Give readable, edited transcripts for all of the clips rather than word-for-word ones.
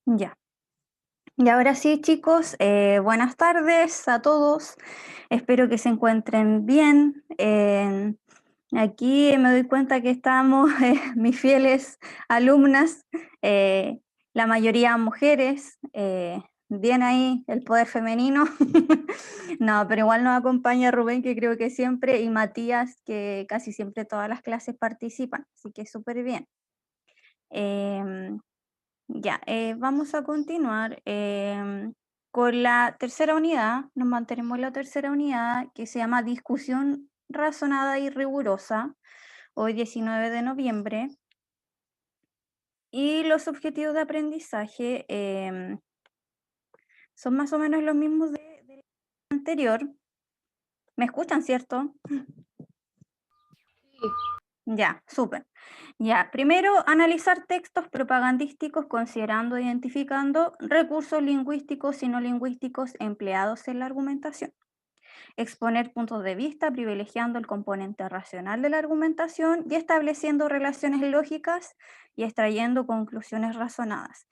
Ya. Y ahora sí, chicos, buenas tardes a todos. Espero que se encuentren bien. Aquí me doy cuenta que estamos, mis fieles alumnas, eh, la mayoría mujeres. Bien ahí el poder femenino. No, pero igual nos acompaña Rubén, que creo que siempre, y Matías, que casi siempre todas las clases participan. Así que súper bien. Em, ya, vamos a continuar con la tercera unidad. Nos mantenemos en la tercera unidad que se llama Discusión razonada y rigurosa, hoy 19 de noviembre. Y los objetivos de aprendizaje son más o menos los mismos del anterior. ¿Me escuchan, cierto? Ya, súper. Ya, primero, analizar textos propagandísticos considerando e identificando recursos lingüísticos y no lingüísticos empleados en la argumentación. Exponer puntos de vista privilegiando el componente racional de la argumentación y estableciendo relaciones lógicas y extrayendo conclusiones razonadas.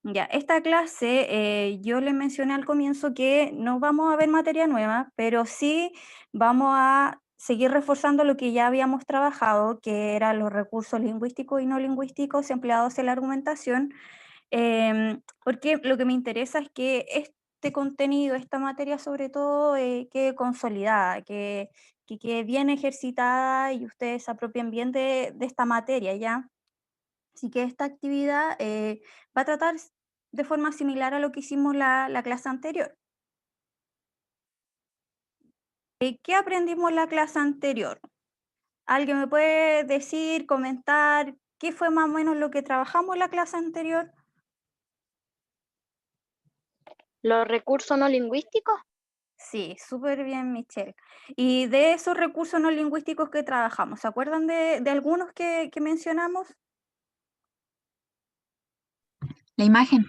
Ya, esta clase yo les mencioné al comienzo que no vamos a ver materia nueva, pero sí vamos a seguir reforzando lo que ya habíamos trabajado, que eran los recursos lingüísticos y no lingüísticos empleados en la argumentación, porque lo que me interesa es que este contenido, esta materia sobre todo, quede consolidada, que quede bien ejercitada y ustedes se apropien bien de esta materia, ¿ya? Así que esta actividad va a tratar de forma similar a lo que hicimos la clase anterior. ¿Qué aprendimos en la clase anterior? ¿Alguien me puede decir, comentar, qué fue más o menos lo que trabajamos en la clase anterior? Los recursos no lingüísticos, Sí, súper bien, Michelle. Y de esos recursos no lingüísticos que trabajamos, ¿se acuerdan de algunos que mencionamos? La imagen.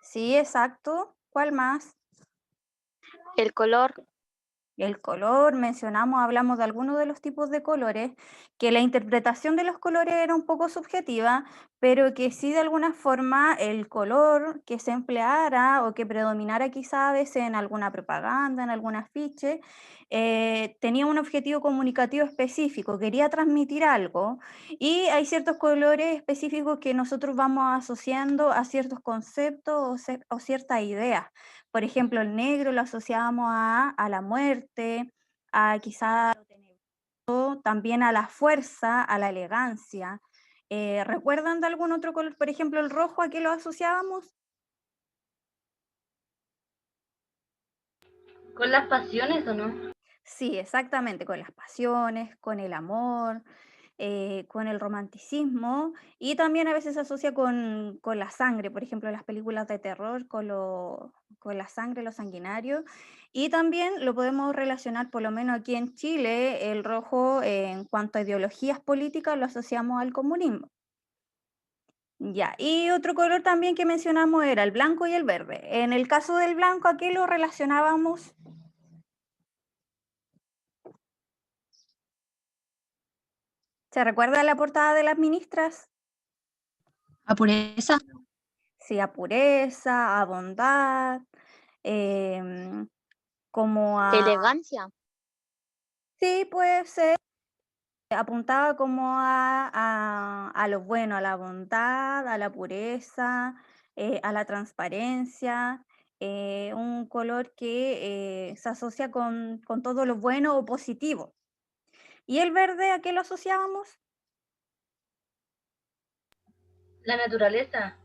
Sí, exacto. ¿Cuál más? el color, El color, mencionamos, hablamos de algunos de los tipos de colores, que la interpretación de los colores era un poco subjetiva, pero que sí de alguna forma el color que se empleara o que predominara quizá a veces en alguna propaganda, en algún afiche, tenía un objetivo comunicativo específico, quería transmitir algo y hay ciertos colores específicos que nosotros vamos asociando a ciertos conceptos o ciertas ideas. Por ejemplo, el negro lo asociábamos a la muerte, a quizá lo tenebroso, también a la fuerza, a la elegancia. ¿Recuerdan de algún otro color? Por ejemplo, el rojo, ¿a qué lo asociábamos? ¿Con las pasiones o no? Sí, exactamente, con las pasiones, con el amor, con el romanticismo y también a veces se asocia con la sangre, por ejemplo, las películas de terror, con la sangre, lo sanguinario. Y también lo podemos relacionar, por lo menos aquí en Chile, el rojo en cuanto a ideologías políticas lo asociamos al comunismo. Ya, y otro color también que mencionamos era el blanco y el verde. En el caso del blanco, ¿a qué lo relacionábamos? ¿Se recuerda la portada de las ministras? A pureza. Sí, a pureza, a bondad, em, como a... elegancia, Sí, puede ser, apuntaba como a lo bueno, a la bondad, a la pureza, a la transparencia, un color que se asocia con todo lo bueno o positivo. ¿Y el verde a qué lo asociábamos? La naturaleza.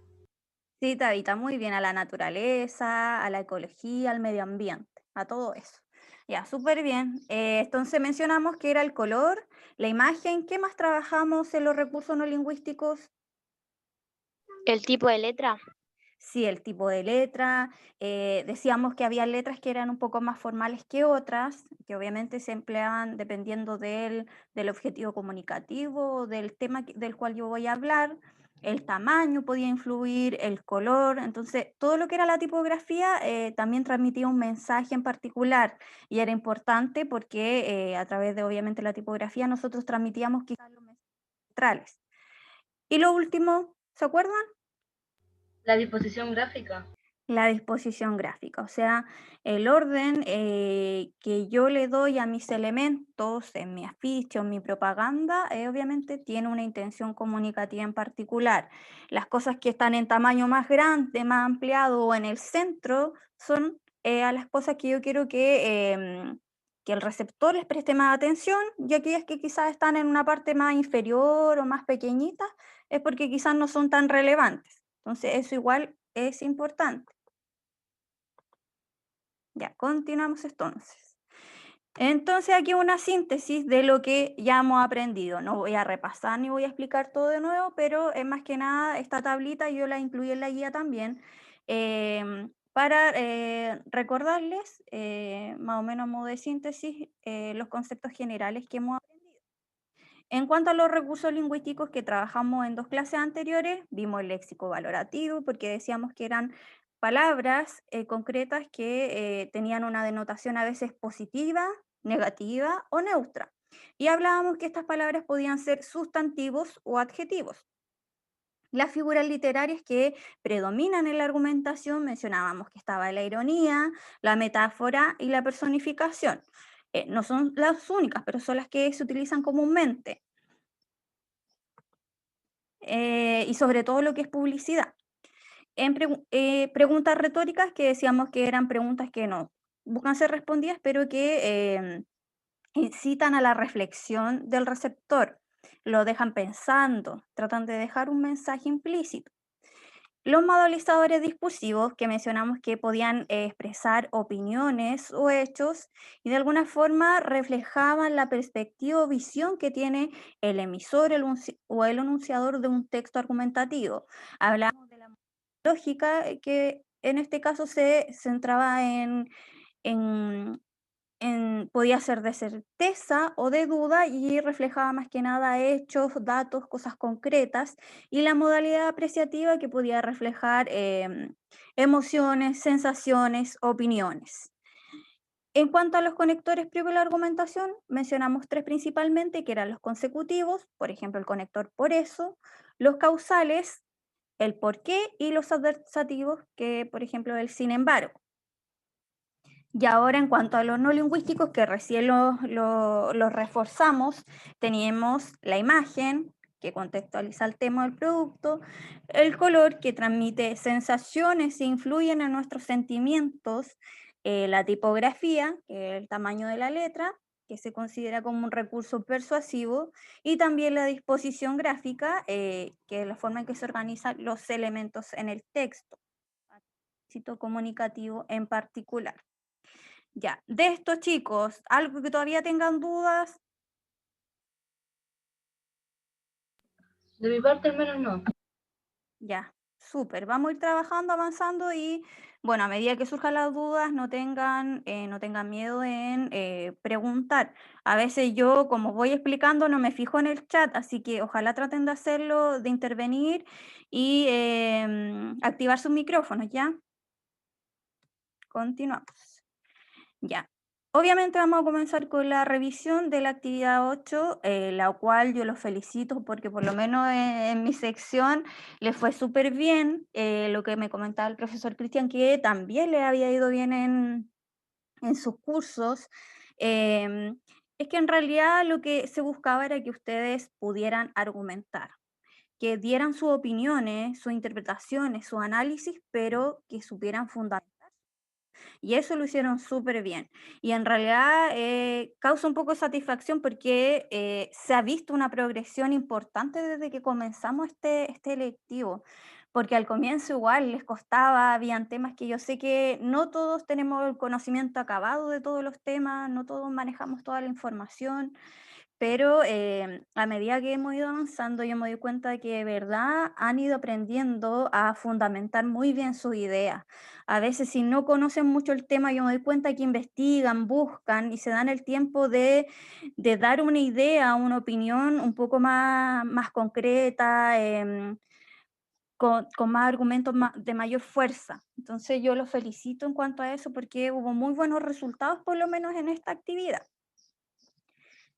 Sí, Tabita, muy bien, a la naturaleza, a la ecología, al medio ambiente, a todo eso. Ya, súper bien. Entonces mencionamos que era el color, la imagen. ¿Qué más trabajamos en los recursos no lingüísticos? el tipo de letra, Sí, el tipo de letra. Decíamos que había letras que eran un poco más formales que otras, que obviamente se empleaban dependiendo del objetivo comunicativo, del tema del cual yo voy a hablar. El tamaño podía influir, el color. Entonces, todo lo que era la tipografía también transmitía un mensaje en particular y era importante porque a través de obviamente la tipografía nosotros transmitíamos quizás los mensajes centrales. Y lo último, ¿se acuerdan? La disposición gráfica. La disposición gráfica, o sea, el orden que yo le doy a mis elementos en mi afiche o en mi propaganda, obviamente tiene una intención comunicativa en particular. Las cosas que están en tamaño más grande, más ampliado o en el centro son a las cosas que yo quiero que el receptor les preste más atención, y aquellas que quizás están en una parte más inferior o más pequeñita es porque quizás no son tan relevantes. Entonces, eso igual es importante. Ya, continuamos entonces. Entonces aquí una síntesis de lo que ya hemos aprendido. No voy a repasar ni voy a explicar todo de nuevo, pero más que nada esta tablita yo la incluí en la guía también para recordarles, más o menos a modo de síntesis, los conceptos generales que hemos aprendido. En cuanto a los recursos lingüísticos que trabajamos en 2 clases anteriores, vimos el léxico valorativo porque decíamos que eran palabras concretas que tenían una denotación a veces positiva, negativa o neutra. Y hablábamos que estas palabras podían ser sustantivos o adjetivos. Las figuras literarias que predominan en la argumentación, mencionábamos que estaba la ironía, la metáfora y la personificación. No son las únicas, pero son las que se utilizan comúnmente. Y sobre todo lo que es publicidad. En preguntas retóricas que decíamos que eran preguntas que no buscan ser respondidas, pero que incitan a la reflexión del receptor, lo dejan pensando, tratan de dejar un mensaje implícito. Los modalizadores discursivos que mencionamos que podían expresar opiniones o hechos y de alguna forma reflejaban la perspectiva o visión que tiene el emisor o el enunciador de un texto argumentativo. Hablamos de la lógica que en este caso se centraba en podía ser de certeza o de duda y reflejaba más que nada hechos, datos, cosas concretas, y la modalidad apreciativa que podía reflejar emociones, sensaciones, opiniones. En cuanto a los conectores previo a la argumentación, mencionamos 3 principalmente, que eran los consecutivos, por ejemplo el conector por eso, los causales, el por qué, y los adversativos, que por ejemplo el sin embargo. Y ahora en cuanto a los no lingüísticos, que recién los reforzamos, teníamos la imagen, que contextualiza el tema del producto, el color, que transmite sensaciones e influyen en nuestros sentimientos, la tipografía, que es el tamaño de la letra, que se considera como un recurso persuasivo, y también la disposición gráfica, que es la forma en que se organizan los elementos en el texto, éxito comunicativo en particular. Ya, de estos chicos, algo que todavía tengan dudas. De mi parte al menos no. Ya, súper. Vamos a ir trabajando, avanzando y, bueno, a medida que surjan las dudas, no tengan miedo en preguntar. A veces yo, como voy explicando, no me fijo en el chat, así que ojalá traten de hacerlo, de intervenir y activar sus micrófonos, ¿ya? Continuamos. Ya. Obviamente vamos a comenzar con la revisión de la actividad 8, la cual yo los felicito porque por lo menos en mi sección les fue súper bien. Lo que me comentaba el profesor Cristian, que también le había ido bien en sus cursos. Es que en realidad lo que se buscaba era que ustedes pudieran argumentar, que dieran sus opiniones, sus interpretaciones, sus análisis, pero que supieran fundamentar. Y eso lo hicieron súper bien. Y en realidad causa un poco de satisfacción porque se ha visto una progresión importante desde que comenzamos este electivo. Porque al comienzo igual les costaba, habían temas que yo sé que no todos tenemos el conocimiento acabado de todos los temas, no todos manejamos toda la información, pero a medida que hemos ido avanzando, yo me doy cuenta de que de verdad han ido aprendiendo a fundamentar muy bien sus ideas. A veces si no conocen mucho el tema, yo me doy cuenta que investigan, buscan y se dan el tiempo de dar una idea, una opinión un poco más concreta, con más argumentos de mayor fuerza. Entonces yo los felicito en cuanto a eso porque hubo muy buenos resultados, por lo menos en esta actividad.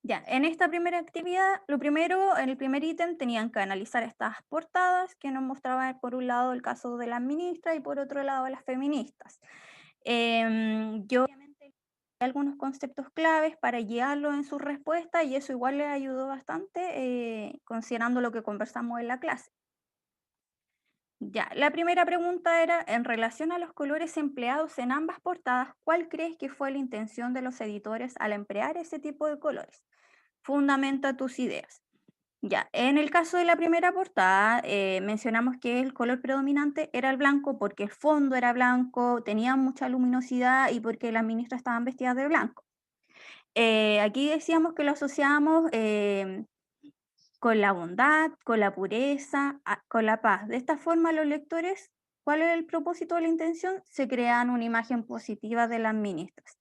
Ya, en esta primera actividad, lo primero, en el primer ítem tenían que analizar estas portadas que nos mostraban por un lado el caso de las ministras y por otro lado las feministas. Yo obviamente algunos conceptos claves para guiarlo en su respuesta y eso igual les ayudó bastante considerando lo que conversamos en la clase. Ya, la primera pregunta era, en relación a los colores empleados en ambas portadas, ¿cuál crees que fue la intención de los editores al emplear ese tipo de colores? Fundamenta tus ideas. Ya, en el caso de la primera portada, mencionamos que el color predominante era el blanco porque el fondo era blanco, tenía mucha luminosidad y porque las ministras estaban vestidas de blanco. Aquí decíamos que lo asociábamos con la bondad, con la pureza, con la paz. De esta forma, los lectores, ¿cuál es el propósito de la intención? Se crean una imagen positiva de las ministras.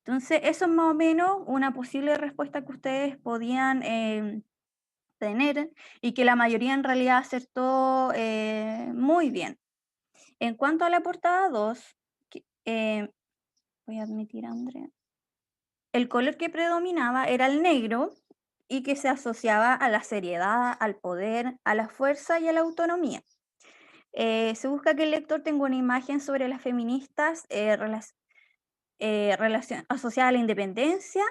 Entonces, eso es más o menos una posible respuesta que ustedes podían tener y que la mayoría en realidad acertó muy bien. En cuanto a la portada 2, voy a admitir a Andrea, el color que predominaba era el negro y que se asociaba a la seriedad, al poder, a la fuerza y a la autonomía. Se busca que el lector tenga una imagen sobre las feministas asociada a la independencia.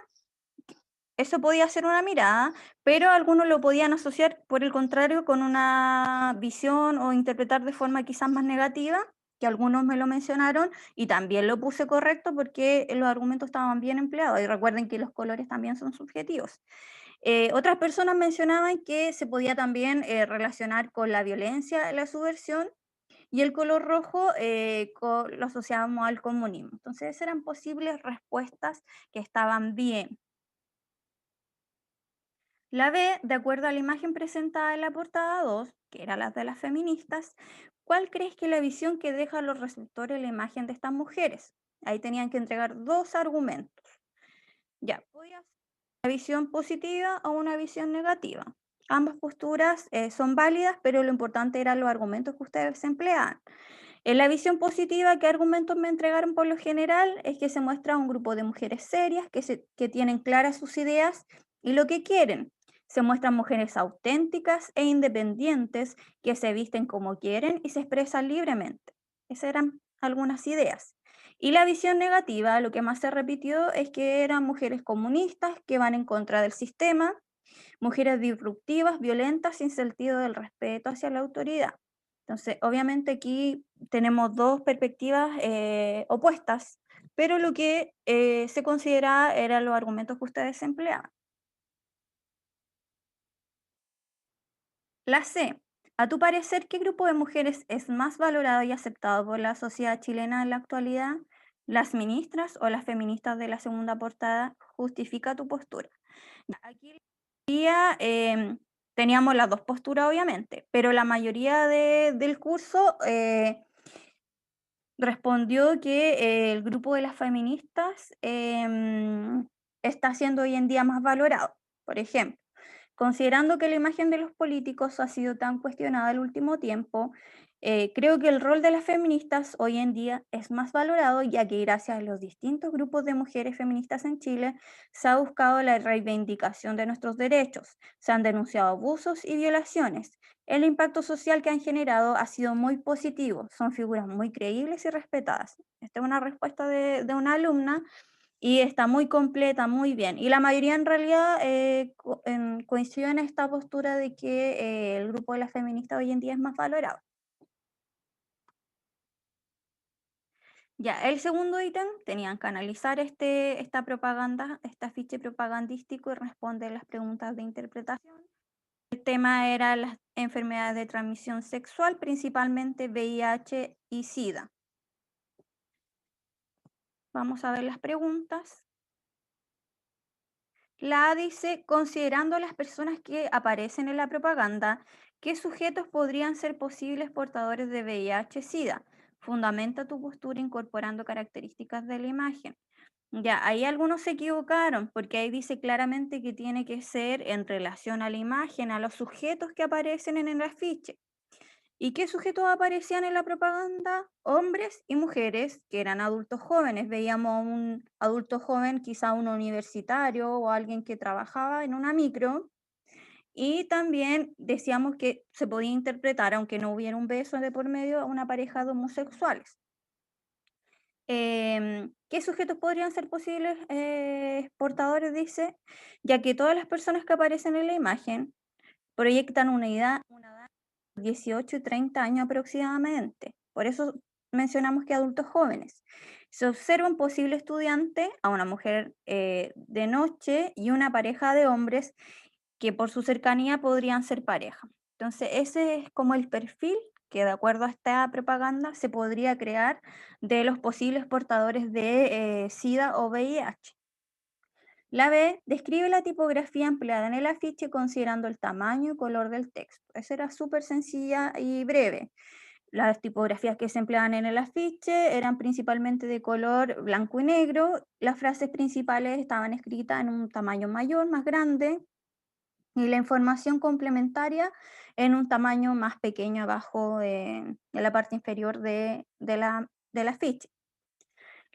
Eso podía ser una mirada, pero algunos lo podían asociar, por el contrario, con una visión o interpretar de forma quizás más negativa, que algunos me lo mencionaron, y también lo puse correcto porque los argumentos estaban bien empleados. Y recuerden que los colores también son subjetivos. Otras personas mencionaban que se podía también relacionar con la violencia, la subversión, y el color rojo lo asociábamos al comunismo. Entonces, eran posibles respuestas que estaban bien. La B, de acuerdo a la imagen presentada en la portada 2, que era la de las feministas, ¿cuál crees que es la visión que dejan los receptores la imagen de estas mujeres? Ahí tenían que entregar dos argumentos. Ya, podía ser una visión positiva o una visión negativa. Ambas posturas son válidas, pero lo importante eran los argumentos que ustedes empleaban. En la visión positiva, ¿qué argumentos me entregaron por lo general? Es que se muestra un grupo de mujeres serias que tienen claras sus ideas y lo que quieren. Se muestran mujeres auténticas e independientes que se visten como quieren y se expresan libremente. Esas eran algunas ideas. Y la visión negativa, lo que más se repitió es que eran mujeres comunistas que van en contra del sistema, mujeres disruptivas, violentas, sin sentido del respeto hacia la autoridad. Entonces, obviamente aquí tenemos dos perspectivas opuestas, pero lo que se consideraba eran los argumentos que ustedes empleaban. La C. A tu parecer, ¿qué grupo de mujeres es más valorado y aceptado por la sociedad chilena en la actualidad? ¿Las ministras o las feministas de la segunda portada? Justifica tu postura. Aquí teníamos las dos posturas, obviamente, pero la mayoría del curso respondió que el grupo de las feministas está siendo hoy en día más valorado. Por ejemplo, considerando que la imagen de los políticos ha sido tan cuestionada el último tiempo, creo que el rol de las feministas hoy en día es más valorado, ya que gracias a los distintos grupos de mujeres feministas en Chile se ha buscado la reivindicación de nuestros derechos, se han denunciado abusos y violaciones. El impacto social que han generado ha sido muy positivo, son figuras muy creíbles y respetadas. Esta es una respuesta de una alumna y está muy completa, muy bien. Y la mayoría en realidad coincide en esta postura de que el grupo de las feministas hoy en día es más valorado. Ya, el segundo ítem tenían que analizar esta propaganda, este afiche propagandístico y responder las preguntas de interpretación. El tema era las enfermedades de transmisión sexual, principalmente VIH y SIDA. Vamos a ver las preguntas. La A dice, considerando las personas que aparecen en la propaganda, ¿qué sujetos podrían ser posibles portadores de VIH-Sida? Fundamenta tu postura incorporando características de la imagen. Ya, ahí algunos se equivocaron, porque ahí dice claramente que tiene que ser en relación a la imagen, a los sujetos que aparecen en el afiche. ¿Y qué sujetos aparecían en la propaganda? Hombres y mujeres que eran adultos jóvenes. Veíamos a un adulto joven, quizá un universitario o alguien que trabajaba en una micro. Y también decíamos que se podía interpretar, aunque no hubiera un beso de por medio, a una pareja de homosexuales. ¿Qué sujetos podrían ser posibles portadores? Dice, ya que todas las personas que aparecen en la imagen proyectan una edad 18 y 30 años aproximadamente. Por eso mencionamos que adultos jóvenes. Se observa un posible estudiante, a una mujer de noche y una pareja de hombres que por su cercanía podrían ser pareja. Entonces, ese es como el perfil que de acuerdo a esta propaganda se podría crear de los posibles portadores de SIDA o VIH. La B describe la tipografía empleada en el afiche considerando el tamaño y color del texto. Esa era súper sencilla y breve. Las tipografías que se empleaban en el afiche eran principalmente de color blanco y negro. Las frases principales estaban escritas en un tamaño mayor, más grande, y la información complementaria en un tamaño más pequeño abajo en la parte inferior del afiche.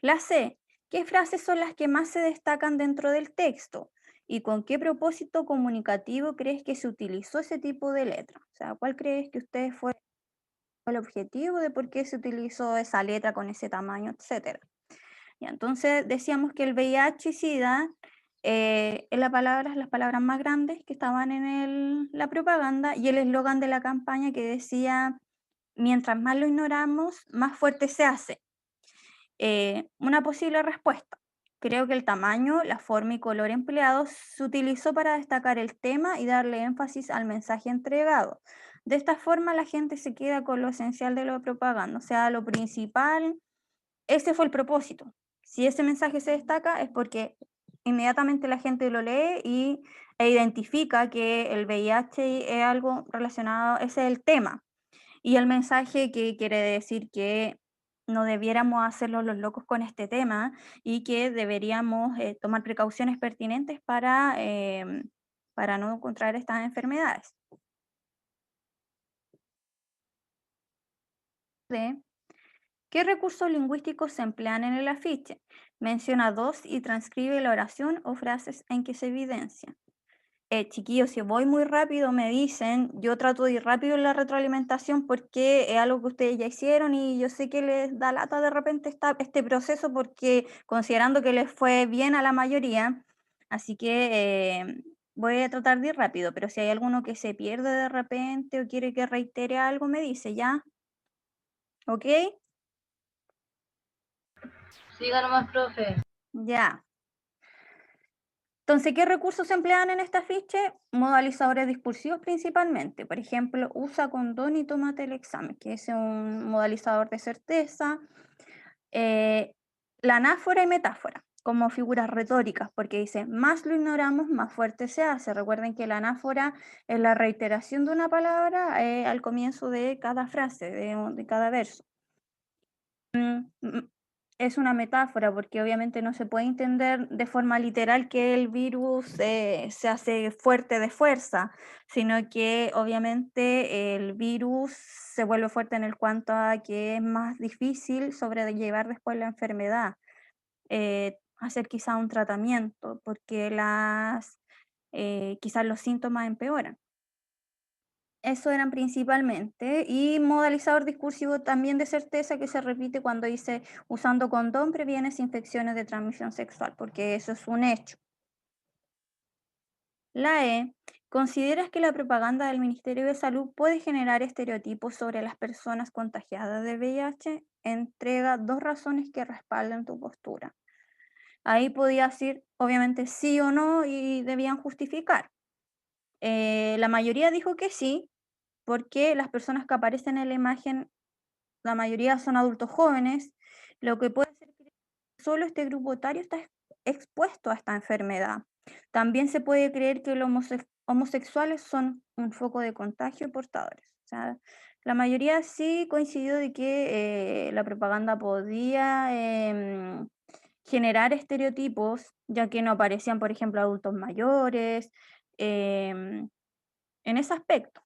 La C, ¿qué frases son las que más se destacan dentro del texto? ¿Y con qué propósito comunicativo crees que se utilizó ese tipo de letra? O sea, ¿cuál crees que ustedes fue el objetivo de por qué se utilizó esa letra con ese tamaño, etcétera? Y entonces decíamos que el VIH y SIDA, en las palabras más grandes que estaban en la propaganda y el eslogan de la campaña que decía, mientras más lo ignoramos, más fuerte se hace. Una posible respuesta. Creo que el tamaño, la forma y color empleados se utilizó para destacar el tema y darle énfasis al mensaje entregado. De esta forma la gente se queda con lo esencial de la propaganda, o sea, lo principal, ese fue el propósito. Si ese mensaje se destaca es porque inmediatamente la gente lo lee e identifica que el VIH es algo relacionado, ese es el tema. Y el mensaje que quiere decir que no debiéramos hacerlo los locos con este tema y que deberíamos tomar precauciones pertinentes para no contraer estas enfermedades. De, ¿qué recursos lingüísticos se emplean en el afiche? Menciona dos y transcribe la oración o frases en que se evidencia. Chiquillos, si voy muy rápido me dicen, yo trato de ir rápido en la retroalimentación porque es algo que ustedes ya hicieron y yo sé que les da lata de repente este proceso porque considerando que les fue bien a la mayoría, así que voy a tratar de ir rápido, pero si hay alguno que se pierde de repente o quiere que reitere algo, me dice, ¿ya? ¿Ok? Siga nomás, profe. Ya. Entonces, ¿qué recursos se emplean en este afiche? Modalizadores discursivos principalmente. Por ejemplo, usa condón y tómate el examen, que es un modalizador de certeza. La anáfora y metáfora, como figuras retóricas, porque dice, más lo ignoramos, más fuerte se hace. Recuerden que la anáfora es la reiteración de una palabra al comienzo de cada frase, de cada verso. Es una metáfora porque obviamente no se puede entender de forma literal que el virus se hace fuerte de fuerza, sino que obviamente el virus se vuelve fuerte en el cuanto a que es más difícil sobrellevar después la enfermedad, hacer quizá un tratamiento, porque quizás los síntomas empeoran. Eso eran principalmente. Y modalizador discursivo también de certeza que se repite cuando dice usando condón previenes infecciones de transmisión sexual, porque eso es un hecho. La E, ¿consideras que la propaganda del Ministerio de Salud puede generar estereotipos sobre las personas contagiadas de VIH? Entrega dos razones que respaldan tu postura. Ahí podía decir, obviamente, sí o no y debían justificar. La mayoría dijo que sí, porque las personas que aparecen en la imagen, la mayoría son adultos jóvenes, lo que puede ser que solo este grupo etario está expuesto a esta enfermedad. También se puede creer que los homosexuales son un foco de contagio y portadores. O sea, la mayoría sí coincidió de que la propaganda podía generar estereotipos, ya que no aparecían, por ejemplo, adultos mayores, en ese aspecto.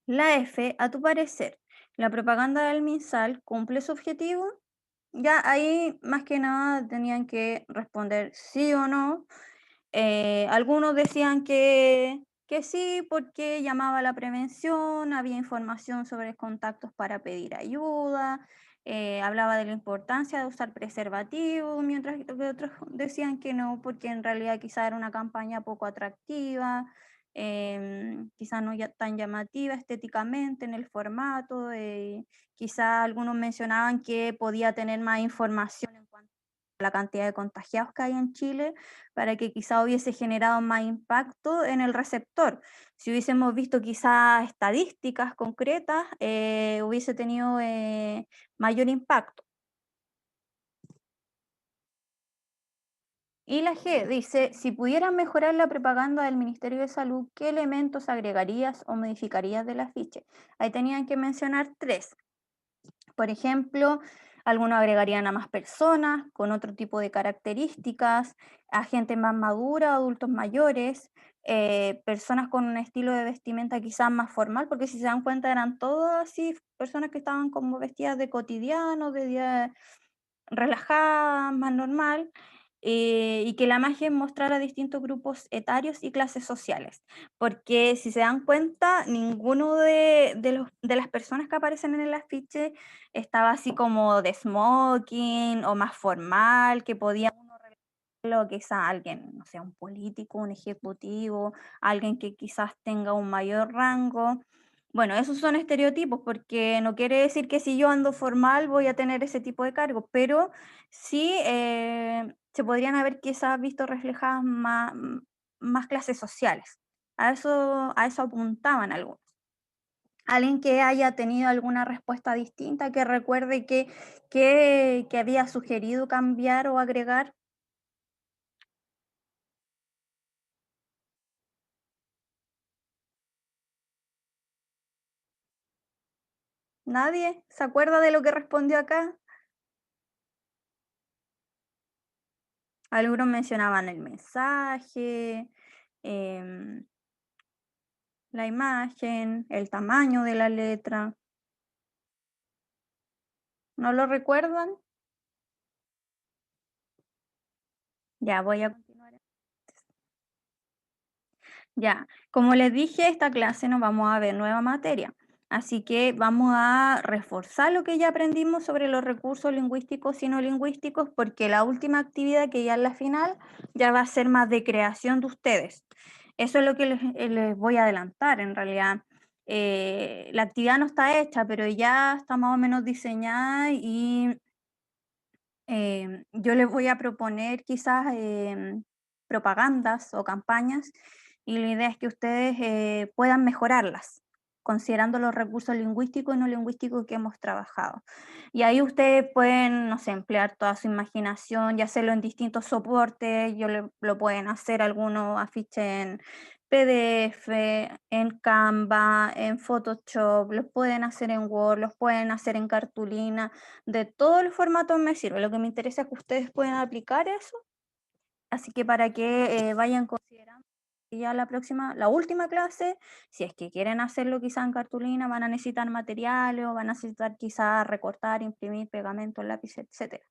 La F, a tu parecer, ¿la propaganda del MinSal cumple su objetivo? Ya ahí más que nada tenían que responder sí o no. Algunos decían que sí porque llamaba a la prevención, había información sobre contactos para pedir ayuda, hablaba de la importancia de usar preservativo, mientras que otros decían que no porque en realidad quizá era una campaña poco atractiva, quizá no tan llamativa estéticamente en el formato, quizá algunos mencionaban que podía tener más información en cuanto a la cantidad de contagiados que hay en Chile, para que quizá hubiese generado más impacto en el receptor. Si hubiésemos visto quizá estadísticas concretas, hubiese tenido mayor impacto. Y la G dice, si pudieras mejorar la propaganda del Ministerio de Salud, ¿qué elementos agregarías o modificarías del afiche? Ahí tenían que mencionar 3. Por ejemplo, algunos agregarían a más personas con otro tipo de características, a gente más madura, adultos mayores, personas con un estilo de vestimenta quizás más formal, porque si se dan cuenta eran todas así, personas que estaban como vestidas de cotidiano, de día relajada, más normal, y que la imagen mostrara distintos grupos etarios y clases sociales. Porque si se dan cuenta, ninguno de las personas que aparecen en el afiche estaba así como de smoking o más formal, que podía uno relacionarlo quizá a alguien, no sé, un político, un ejecutivo, alguien que quizás tenga un mayor rango. Bueno, esos son estereotipos porque no quiere decir que si yo ando formal voy a tener ese tipo de cargos, pero sí se podrían haber quizás visto reflejadas más clases sociales. A eso apuntaban algunos. Alguien que haya tenido alguna respuesta distinta, que recuerde que había sugerido cambiar o agregar. ¿Nadie se acuerda de lo que respondió acá? Algunos mencionaban el mensaje, em, la imagen, el tamaño de la letra. ¿No lo recuerdan? Ya voy a continuar. Ya, como les dije, esta clase nos vamos a ver nueva materia. Así que vamos a reforzar lo que ya aprendimos sobre los recursos lingüísticos y no lingüísticos, porque la última actividad, que ya es la final, ya va a ser más de creación de ustedes. Eso es lo que les voy a adelantar, en realidad. La actividad no está hecha, pero ya está más o menos diseñada y yo les voy a proponer quizás propagandas o campañas y la idea es que ustedes puedan mejorarlas, considerando los recursos lingüísticos y no lingüísticos que hemos trabajado. Y ahí ustedes pueden, no sé, emplear toda su imaginación y hacerlo en distintos soportes. Lo pueden hacer algunos afiches en PDF, en Canva, en Photoshop, los pueden hacer en Word, los pueden hacer en cartulina. De todos los formatos me sirve. Lo que me interesa es que ustedes puedan aplicar eso. Así que para que vayan considerando que ya la última clase, si es que quieren hacerlo quizá en cartulina, van a necesitar materiales o van a necesitar quizá recortar, imprimir pegamento, lápiz, etcétera.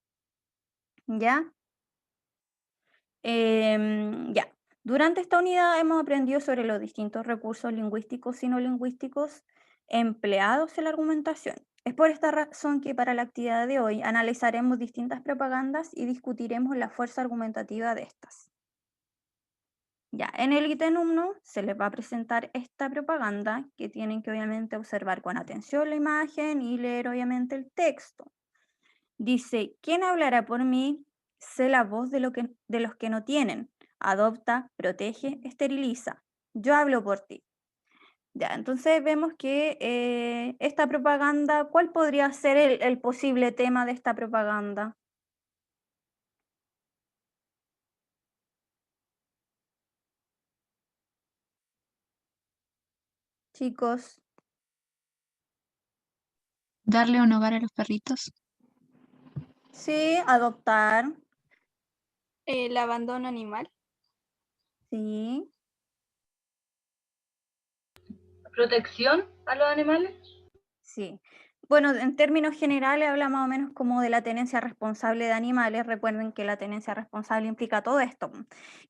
¿Ya? Ya. Durante esta unidad hemos aprendido sobre los distintos recursos lingüísticos y no lingüísticos empleados en la argumentación. Es por esta razón que para la actividad de hoy analizaremos distintas propagandas y discutiremos la fuerza argumentativa de estas. Ya, en el ítem 1 se les va a presentar esta propaganda que tienen que obviamente observar con atención la imagen y leer obviamente el texto. Dice, ¿quién hablará por mí? Sé la voz de los que no tienen. Adopta, protege, esteriliza. Yo hablo por ti. Ya, entonces vemos que esta propaganda, ¿cuál podría ser el posible tema de esta propaganda? Chicos, Darle un hogar a los perritos. sí, adoptar, El abandono animal. sí, Protección. a los animales? Sí. Bueno, en términos generales habla más o menos como de la tenencia responsable de animales. Recuerden que la tenencia responsable implica todo esto,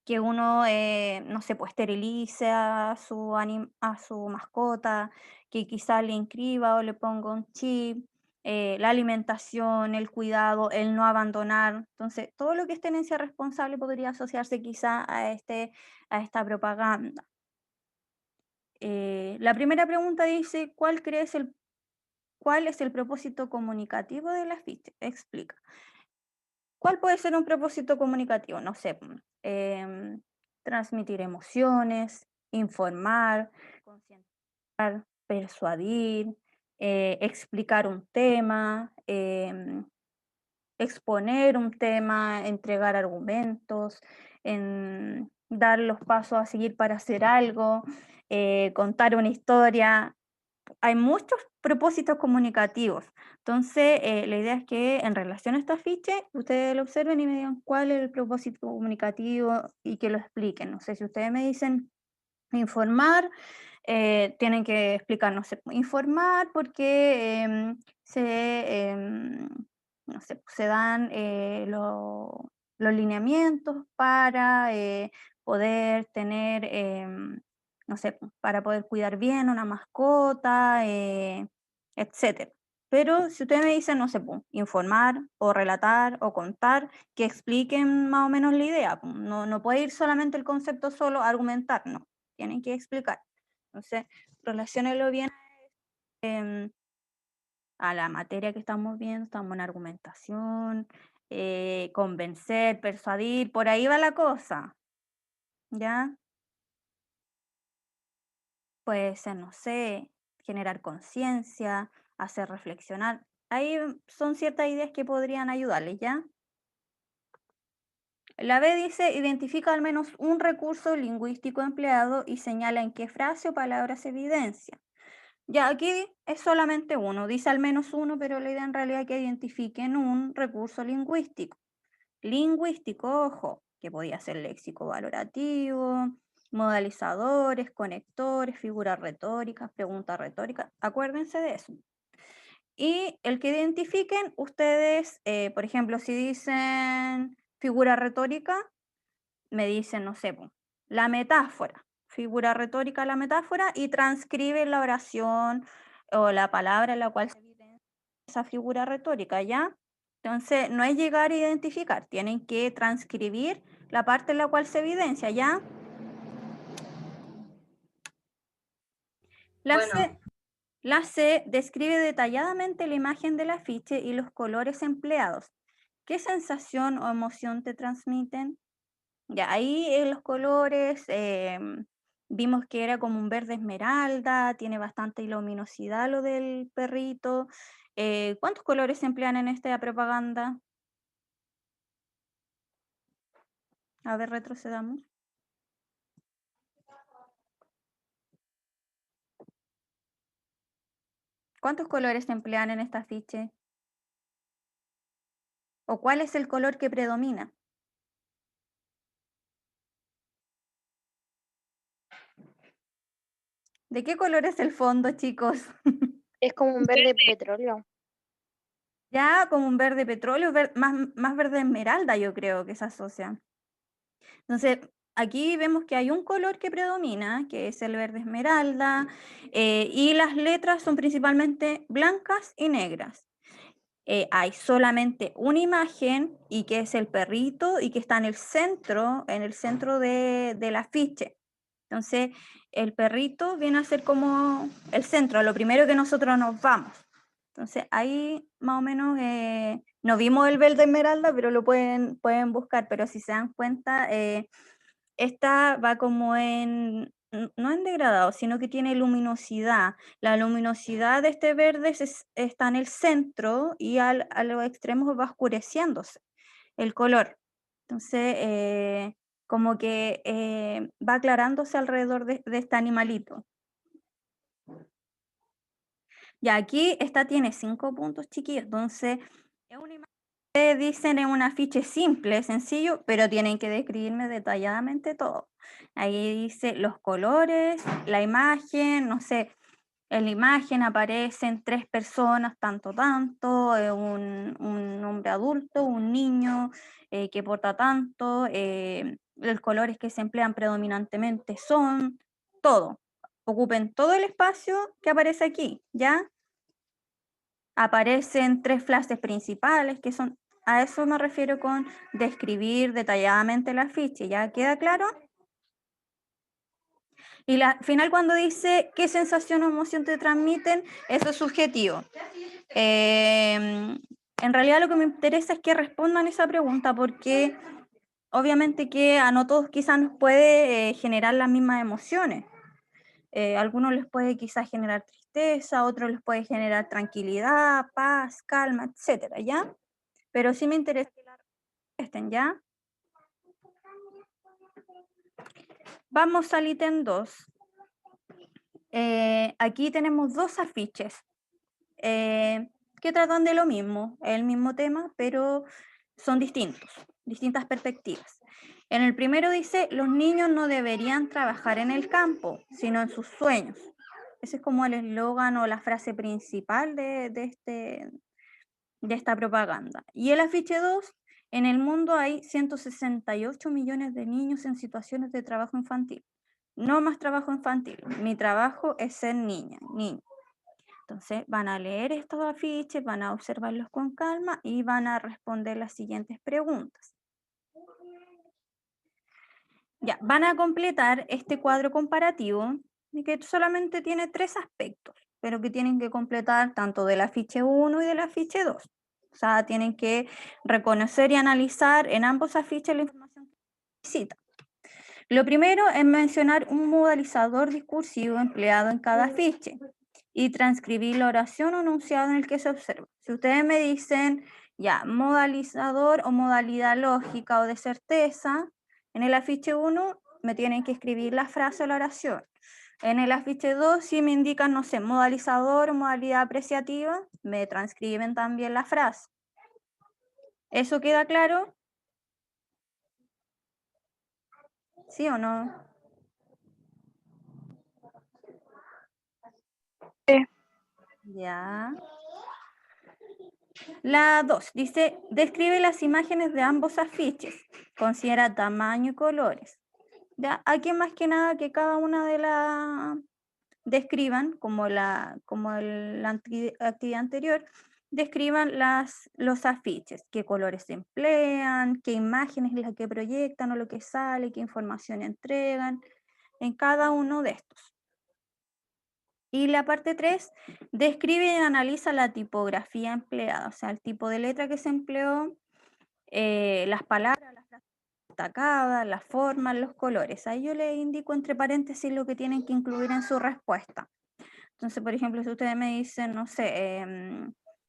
que uno, no sé, pues esterilice a a su mascota, que quizá le inscriba o le ponga un chip, la alimentación, el cuidado, el no abandonar. Entonces, todo lo que es tenencia responsable podría asociarse quizá a esta propaganda. La primera pregunta dice, ¿cuál es el propósito comunicativo del afiche? Explica. ¿Cuál puede ser un propósito comunicativo? No sé, transmitir emociones, informar, concientizar, persuadir, explicar un tema, exponer un tema, entregar argumentos, dar los pasos a seguir para hacer algo, contar una historia. Hay muchos propósitos comunicativos. Entonces, la idea es que en relación a este afiche, ustedes lo observen y me digan cuál es el propósito comunicativo y que lo expliquen. No sé si ustedes me dicen informar, tienen que explicar, no sé, informar porque no sé, se dan los lineamientos para poder tener, no sé, para poder cuidar bien una mascota, etcétera. Pero si ustedes me dicen, no sé, informar o relatar o contar, que expliquen más o menos la idea. No, no puede ir solamente el concepto solo a argumentar, no, tienen que explicar. Entonces, relaciónenlo bien a la materia que estamos viendo, estamos en argumentación, convencer, persuadir, por ahí va la cosa, ¿ya? Puede ser, no sé, generar conciencia, hacer reflexionar. Ahí son ciertas ideas que podrían ayudarles, ¿ya? La B dice, identifica al menos un recurso lingüístico empleado y señala en qué frase o palabra se evidencia. Ya, aquí es solamente uno, dice al menos uno, pero la idea en realidad es que identifiquen un recurso lingüístico. Lingüístico, ojo, que podía ser léxico valorativo, modalizadores, conectores, figuras retóricas, preguntas retóricas. Acuérdense de eso. Y el que identifiquen ustedes, por ejemplo, si dicen figura retórica, me dicen, no sé, la metáfora, figura retórica, la metáfora, y transcriben la oración o la palabra en la cual se evidencia esa figura retórica, ¿ya? Entonces, no es llegar a identificar, tienen que transcribir la parte en la cual se evidencia, ¿ya? La Bueno, C, la C describe detalladamente la imagen del afiche y los colores empleados. ¿Qué sensación o emoción te transmiten? Ya, ahí en los colores vimos que era como un verde esmeralda, tiene bastante luminosidad lo del perrito. ¿Cuántos colores se emplean en esta propaganda? A ver, retrocedamos. ¿Cuántos colores se emplean en esta afiche? ¿O cuál es el color que predomina? ¿De qué color es el fondo, chicos? Es como un verde petróleo. Ya como un verde petróleo, más verde esmeralda, yo creo que se asocia. Entonces, aquí vemos que hay un color que predomina, que es el verde esmeralda, y las letras son principalmente blancas y negras. Hay solamente una imagen y que es el perrito y que está en el centro del afiche. Entonces, el perrito viene a ser como el centro, a lo primero que nosotros nos vamos. Entonces, ahí más o menos no vimos el verde esmeralda, pero lo pueden buscar, pero si se dan cuenta, esta va como no en degradado, sino que tiene luminosidad. La luminosidad de este verde está en el centro y a los extremos va oscureciéndose el color. Entonces, como que va aclarándose alrededor de este animalito. Y aquí esta tiene 5 puntos, chiquillos. Entonces, es una imagen que dicen en un afiche simple, sencillo, pero tienen que describirme detalladamente todo. Ahí dice los colores, la imagen, no sé, En la imagen aparecen 3 personas, tanto, un hombre adulto, un niño que porta tanto, los colores que se emplean predominantemente son todo. Ocupen todo el espacio que aparece aquí, ¿ya? Aparecen 3 frases principales que son, a eso me refiero con describir detalladamente el afiche, ¿ya queda claro? Y al final cuando dice qué sensación o emoción te transmiten, eso es subjetivo. En realidad lo que me interesa es que respondan esa pregunta porque obviamente que a no todos quizás nos puede generar las mismas emociones. A algunos les puede quizás generar tristeza, a otros les puede generar tranquilidad, paz, calma, etcétera, ¿ya? Pero sí me interesa que la respuesten, ¿ya? Vamos al ítem 2. Aquí tenemos 2 afiches que tratan de lo mismo, el mismo tema, pero son distintas perspectivas. En el primero dice, los niños no deberían trabajar en el campo, sino en sus sueños. Ese es como el eslogan o la frase principal de esta propaganda. Y el afiche 2, en el mundo hay 168 millones de niños en situaciones de trabajo infantil. No más trabajo infantil, mi trabajo es ser niño. Entonces van a leer estos afiches, van a observarlos con calma y van a responder las siguientes preguntas. Ya, van a completar este cuadro comparativo que solamente tiene 3 aspectos, pero que tienen que completar tanto del afiche 1 y del afiche 2. O sea, tienen que reconocer y analizar en ambos afiches la información que necesitan. Lo primero es mencionar un modalizador discursivo empleado en cada afiche y transcribir la oración o enunciado en el que se observa. Si ustedes me dicen, ya, modalizador o modalidad lógica o de certeza, en el afiche 1 me tienen que escribir la frase o la oración. En el afiche 2, si me indican, no sé, modalizador o modalidad apreciativa, me transcriben también la frase. ¿Eso queda claro? ¿Sí o no? Sí. Ya. La 2 dice, describe las imágenes de ambos afiches, considera tamaño y colores. Ya, aquí más que nada que cada una de las describan, como la actividad anterior, describan los afiches, qué colores se emplean, qué imágenes es la que proyectan o lo que sale, qué información entregan en cada uno de estos. Y la parte 3, describe y analiza la tipografía empleada, o sea, el tipo de letra que se empleó, las palabras, las frases destacadas, las formas, los colores. Ahí yo les indico entre paréntesis lo que tienen que incluir en su respuesta. Entonces, por ejemplo, si ustedes me dicen, no sé,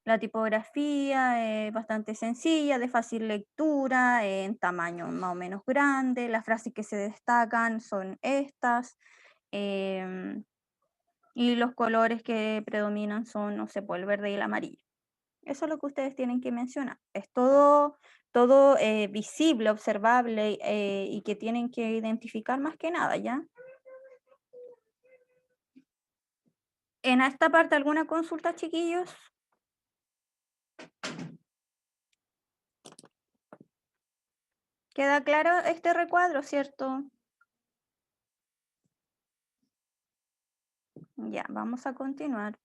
la tipografía es bastante sencilla, de fácil lectura, en tamaño más o menos grande, las frases que se destacan son estas. Y los colores que predominan son, no sé, pues el verde y el amarillo. Eso es lo que ustedes tienen que mencionar. Es todo visible, observable y que tienen que identificar más que nada, ¿ya? En esta parte, ¿alguna consulta, chiquillos? ¿Queda claro este recuadro, cierto? Ya, vamos a continuar.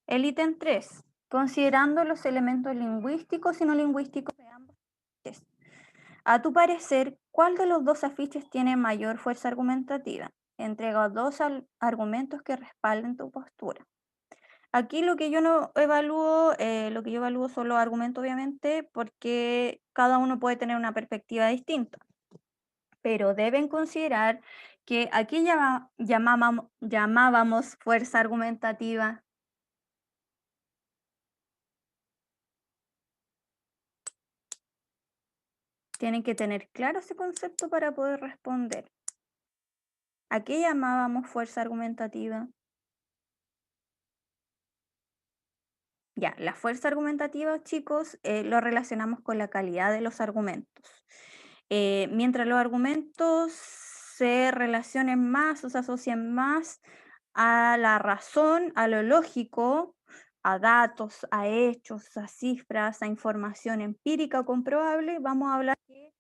El ítem 3, considerando los elementos lingüísticos y no lingüísticos de ambos afiches. A tu parecer, ¿cuál de los 2 afiches tiene mayor fuerza argumentativa? Entrega 2 argumentos que respalden tu postura. Aquí lo que yo no evalúo, lo que yo evalúo son los argumentos, obviamente, porque cada uno puede tener una perspectiva distinta. Pero deben considerar que aquí llamábamos fuerza argumentativa. Tienen que tener claro ese concepto para poder responder. ¿A qué llamábamos fuerza argumentativa? Ya, la fuerza argumentativa, chicos, lo relacionamos con la calidad de los argumentos. Mientras los argumentos se relacionen más o se asocien más a la razón, a lo lógico, a datos, a hechos, a cifras, a información empírica comprobable, vamos a hablar que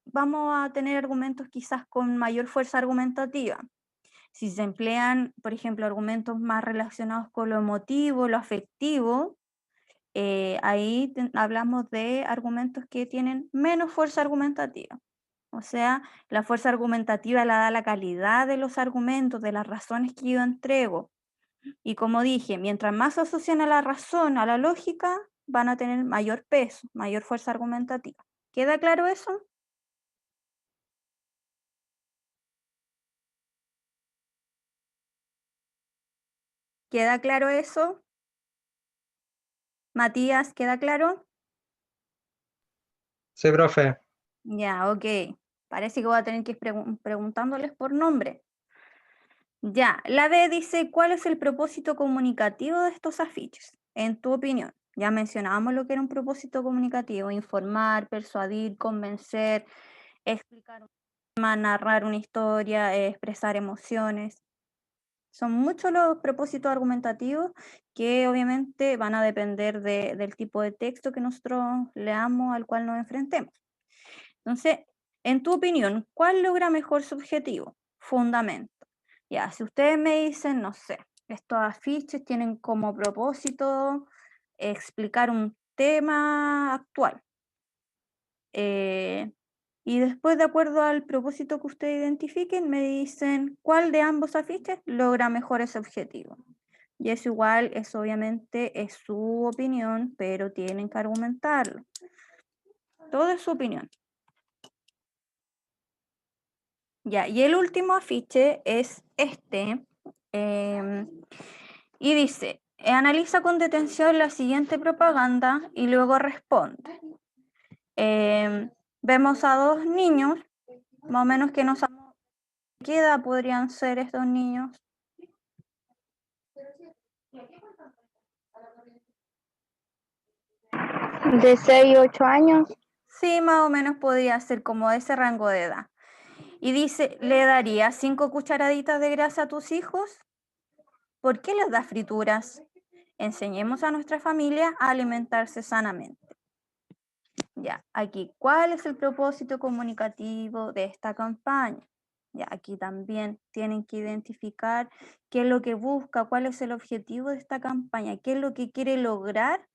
vamos a tener argumentos quizás con mayor fuerza argumentativa. Si se emplean, por ejemplo, argumentos más relacionados con lo emotivo, lo afectivo, ahí hablamos de argumentos que tienen menos fuerza argumentativa. O sea, la fuerza argumentativa la da la calidad de los argumentos, de las razones que yo entrego. Y como dije, mientras más se asocian a la razón, a la lógica, van a tener mayor peso, mayor fuerza argumentativa. ¿Queda claro eso? ¿Queda claro eso? Matías, ¿queda claro? Sí, profe. Ya, ok. Parece que voy a tener que ir preguntándoles por nombre. Ya, la B dice, ¿cuál es el propósito comunicativo de estos afiches? En tu opinión. Ya mencionábamos lo que era un propósito comunicativo: informar, persuadir, convencer, explicar un tema, narrar una historia, expresar emociones. Son muchos los propósitos argumentativos que obviamente van a depender del tipo de texto que nosotros leamos, al cual nos enfrentemos. Entonces, en tu opinión, ¿cuál logra mejor su objetivo? Fundamento. Ya, si ustedes me dicen, no sé, estos afiches tienen como propósito explicar un tema actual. Y después, de acuerdo al propósito que ustedes identifiquen, me dicen cuál de ambos afiches logra mejor ese objetivo. Y eso igual, eso obviamente es su opinión, pero tienen que argumentarlo. Todo es su opinión. Ya, y el último afiche es este, y dice, analiza con detención la siguiente propaganda y luego responde. Vemos a dos niños, más o menos que no sabemos qué edad podrían ser estos niños. De 6 a 8 años. Sí, más o menos podría ser como ese rango de edad. Y dice, ¿le darías 5 cucharaditas de grasa a tus hijos? ¿Por qué les das frituras? Enseñemos a nuestra familia a alimentarse sanamente. Ya, aquí, ¿cuál es el propósito comunicativo de esta campaña? Ya, aquí también tienen que identificar qué es lo que busca, cuál es el objetivo de esta campaña, qué es lo que quiere lograr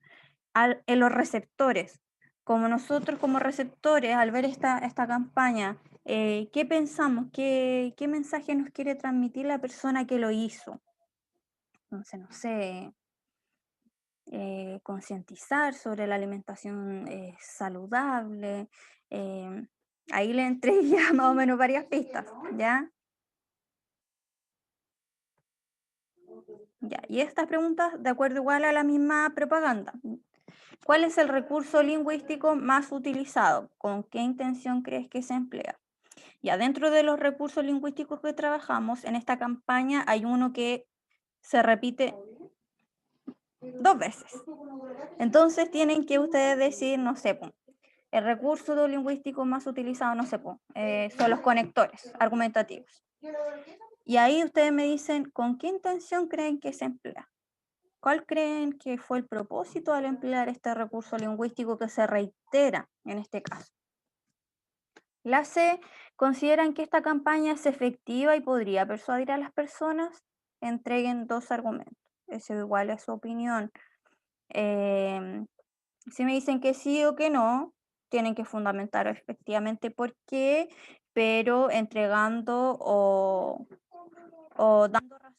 en los receptores. Como nosotros como receptores, al ver esta campaña, ¿qué pensamos? ¿Qué mensaje nos quiere transmitir la persona que lo hizo? Entonces, no sé, concientizar sobre la alimentación saludable. Ahí le entré ya más o menos varias pistas, ¿ya? Ya, y estas preguntas, de acuerdo igual a la misma propaganda. ¿Cuál es el recurso lingüístico más utilizado? ¿Con qué intención crees que se emplea? Ya, dentro de los recursos lingüísticos que trabajamos, en esta campaña hay uno que se repite 2 veces. Entonces tienen que ustedes decir, no sé, el recurso lingüístico más utilizado, no sé, son los conectores argumentativos. Y ahí ustedes me dicen, ¿con qué intención creen que se emplea? ¿Cuál creen que fue el propósito al emplear este recurso lingüístico que se reitera en este caso? La C, ¿consideran que esta campaña es efectiva y podría persuadir a las personas? Entreguen 2 argumentos. Eso igual es su opinión. Si me dicen que sí o que no, tienen que fundamentar efectivamente por qué, pero entregando o dando razones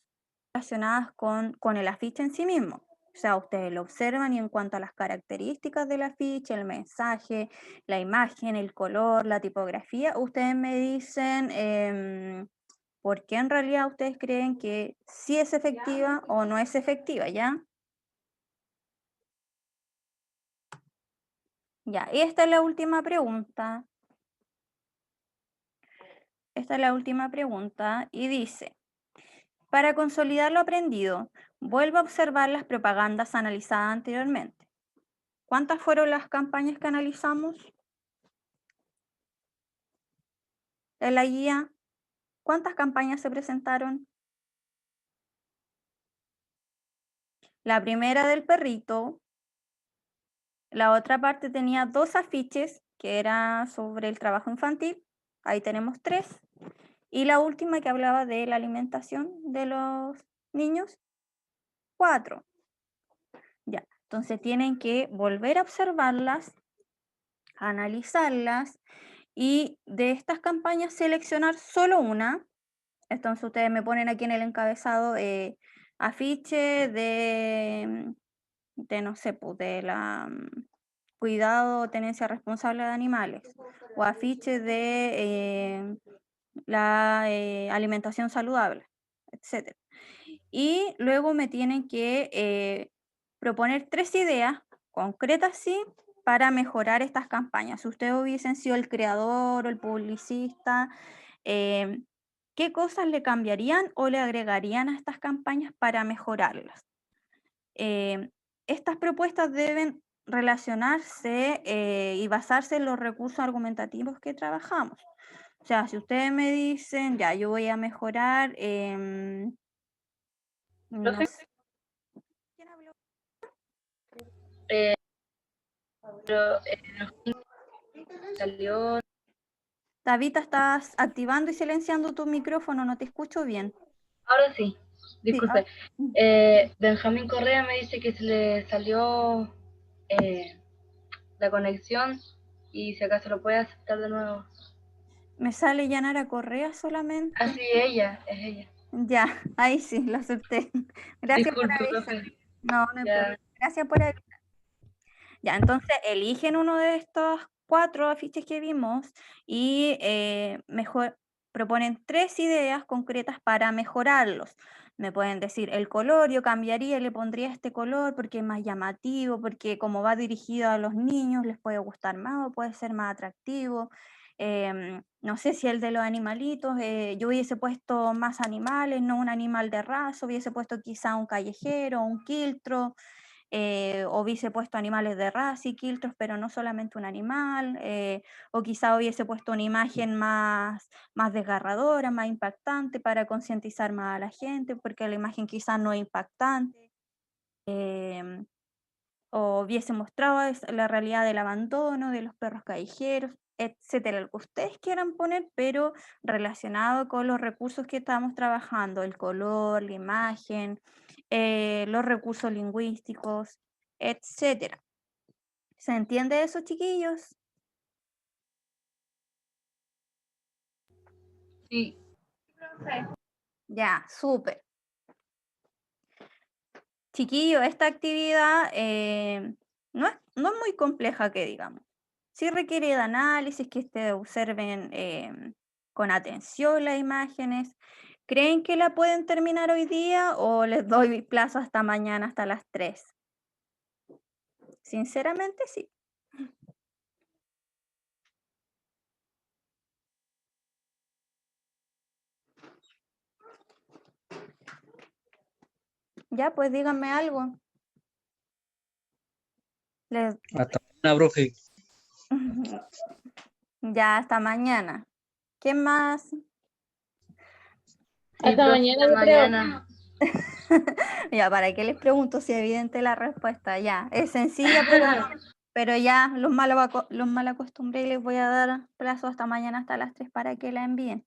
relacionadas con el afiche en sí mismo. O sea, ustedes lo observan y en cuanto a las características del afiche, el mensaje, la imagen, el color, la tipografía, ustedes me dicen por qué en realidad ustedes creen que sí es efectiva o no es efectiva, ¿ya? Ya, y esta es la última pregunta. Esta es la última pregunta y dice, para consolidar lo aprendido, vuelva a observar las propagandas analizadas anteriormente. ¿Cuántas fueron las campañas que analizamos en la guía? ¿Cuántas campañas se presentaron? La primera del perrito. La otra parte tenía 2 afiches que era sobre el trabajo infantil. Ahí tenemos 3. Y la última que hablaba de la alimentación de los niños, 4. Ya, entonces tienen que volver a observarlas, analizarlas y de estas campañas seleccionar solo una. Entonces ustedes me ponen aquí en el encabezado afiche de no sé, pues de la cuidado o tenencia responsable de animales o afiche de la alimentación saludable, etcétera. Y luego me tienen que proponer 3 ideas concretas, sí, para mejorar estas campañas. Si ustedes hubiesen sido el creador o el publicista, ¿qué cosas le cambiarían o le agregarían a estas campañas para mejorarlas? Estas propuestas deben relacionarse y basarse en los recursos argumentativos que trabajamos. O sea, si ustedes me dicen, ya, yo voy a mejorar, no ¿Profe? sé. ¿Quién habló? Pero salió. David, estás activando y silenciando tu micrófono, no te escucho bien. Ahora sí, Sí, disculpe. Benjamín Correa me dice que se le salió la conexión y si acaso lo puede aceptar de nuevo. me sale Yanara Correa solamente. Ah, sí, ella, es ella. Ya, ahí sí, lo acepté. Gracias por Disculpe, avisar. profe. No, no hay Ya. problema. Gracias por avisar. Ya, entonces eligen uno de estos 4 afiches que vimos y proponen 3 ideas concretas para mejorarlos. Me pueden decir el color, yo cambiaría, le pondría este color porque es más llamativo, porque como va dirigido a los niños les puede gustar más o puede ser más atractivo. No sé si el de los animalitos, yo hubiese puesto más animales, no un animal de raza, hubiese puesto quizá un callejero, un quiltro. Hubiese puesto animales de raza y quiltros, pero no solamente un animal, o quizá hubiese puesto una imagen más desgarradora, más impactante para concientizar más a la gente, porque la imagen quizás no es impactante, em, o hubiese mostrado la realidad del abandono de los perros callejeros, etcétera, lo que ustedes quieran poner, pero relacionado con los recursos que estamos trabajando, el color, la imagen, los recursos lingüísticos, etcétera. ¿Se entiende eso, chiquillos? Sí. Ya, súper. Chiquillos, esta actividad no es muy compleja que digamos. Sí requiere de análisis, que ustedes observen con atención las imágenes. ¿Creen que la pueden terminar hoy día o les doy plazo hasta mañana, hasta las 3? Sinceramente, sí. Ya, pues díganme algo. Les... Hasta mañana, profe. Ya, hasta mañana. ¿Qué más? Sí, Hasta profe, mañana, hasta yo creo. mañana. Ya, ¿para qué les pregunto si es evidente la respuesta? Ya, es sencilla, pero ya los mal acostumbré y les voy a dar plazo hasta mañana, hasta las 3 para que la envíen.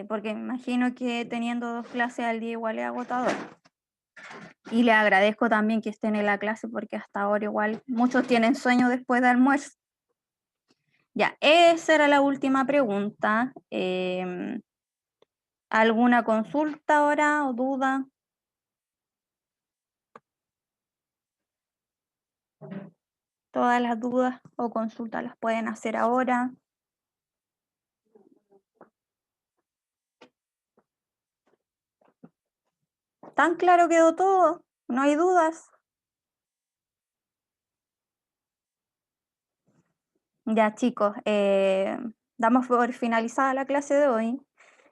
Porque me imagino que teniendo 2 clases al día igual es agotador. Y les agradezco también que estén en la clase porque hasta ahora igual muchos tienen sueño después de almuerzo. Ya, esa era la última pregunta. ¿Alguna consulta ahora o duda? Todas las dudas o consultas las pueden hacer ahora. ¿Tan claro quedó todo? ¿No hay dudas? Ya, chicos, damos por finalizada la clase de hoy.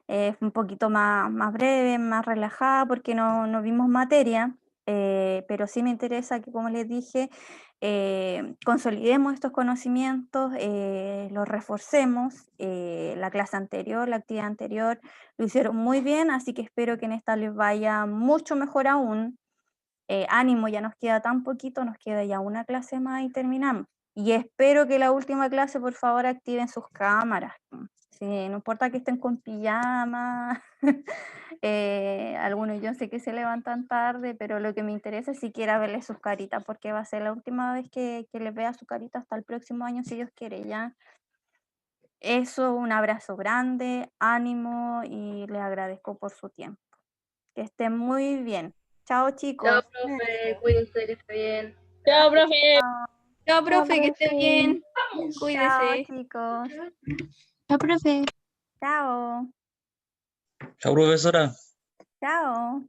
Fue un poquito más breve, más relajada porque no vimos materia, pero sí me interesa que, como les dije, consolidemos estos conocimientos, los reforcemos. La clase anterior, la actividad anterior, lo hicieron muy bien, así que espero que en esta les vaya mucho mejor aún. Ánimo, ya nos queda tan poquito, nos queda ya una clase más y terminamos. Y espero que la última clase, por favor, activen sus cámaras. Sí, no importa que estén con pijama, algunos yo sé que se levantan tarde, pero lo que me interesa es siquiera verles sus caritas, porque va a ser la última vez que les vea su carita hasta el próximo año, si Dios quiere, ya. Eso, un abrazo grande, ánimo y les agradezco por su tiempo. Que estén muy bien. Chao, Chao, chicos. profe, cuídense, que esté bien. Chao, profe. Chao, Chao, profe, que esté profe. bien. chao, Cuídese. chicos. Chao, profe. Chao. Chao, profesora. Chao.